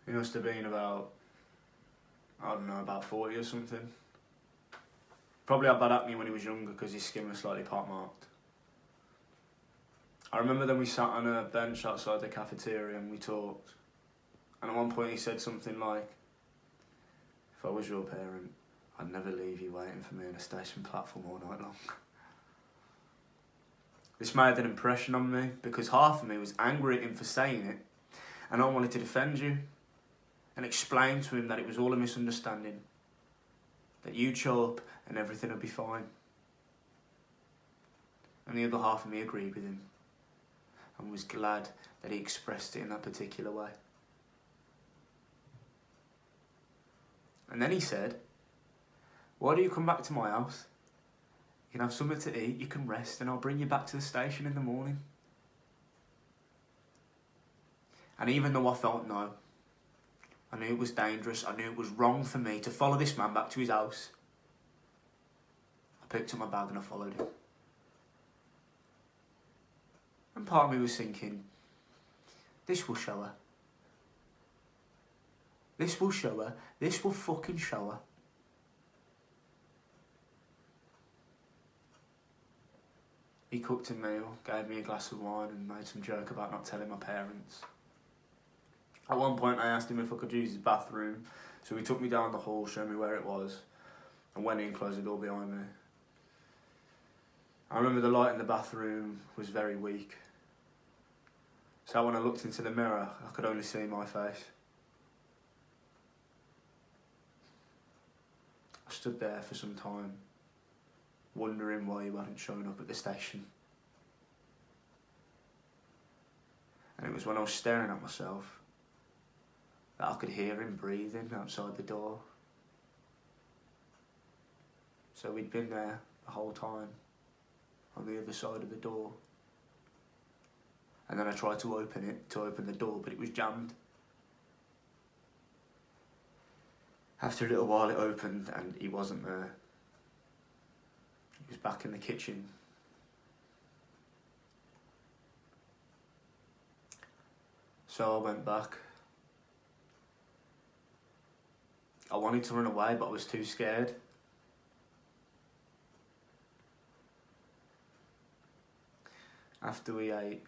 He must have been about, I don't know, about 40 or something. Probably had bad acne when he was younger because his skin was slightly pockmarked. I remember then we sat on a bench outside the cafeteria and we talked. And at one point he said something like, "If I was your parent, I'd never leave you waiting for me on a station platform all night long." This made an impression on me because half of me was angry at him for saying it, and I wanted to defend you and explain to him that it was all a misunderstanding, that you'd show up and everything would be fine. And the other half of me agreed with him and was glad that he expressed it in that particular way. And then he said, "Why do you come back to my house? You can have something to eat, you can rest, and I'll bring you back to the station in the morning." And even though I felt no, I knew it was dangerous, I knew it was wrong for me to follow this man back to his house, I picked up my bag and I followed him. And part of me was thinking, this will show her. This will show her. This will fucking show her. He cooked a meal, gave me a glass of wine and made some joke about not telling my parents. At one point I asked him if I could use his bathroom, so he took me down the hall, showed me where it was, and went in, closed the door behind me. I remember the light in the bathroom was very weak, so when I looked into the mirror I could only see my face. I stood there for some time, wondering why he hadn't shown up at the station. And it was when I was staring at myself that I could hear him breathing outside the door. So he'd been there the whole time, on the other side of the door. And then I tried to open the door, but it was jammed. After a little while it opened and he wasn't there. He was back in the kitchen. So I went back. I wanted to run away, but I was too scared. After we ate,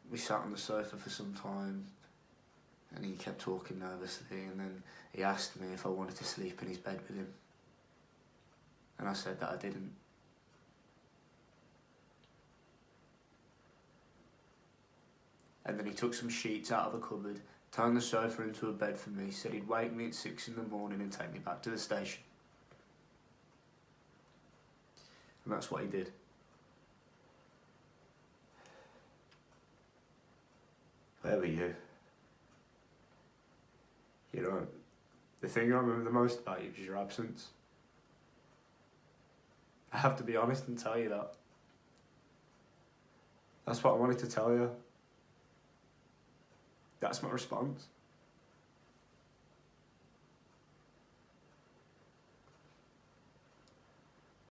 we sat on the sofa for some time and he kept talking nervously, and then he asked me if I wanted to sleep in his bed with him. And I said that I didn't. And then he took some sheets out of a cupboard, turned the sofa into a bed for me, said he'd wake me at 6 in the morning and take me back to the station. And that's what he did. Where were you? You know, the thing I remember the most about you is your absence. I have to be honest and tell you that. That's what I wanted to tell you. That's my response.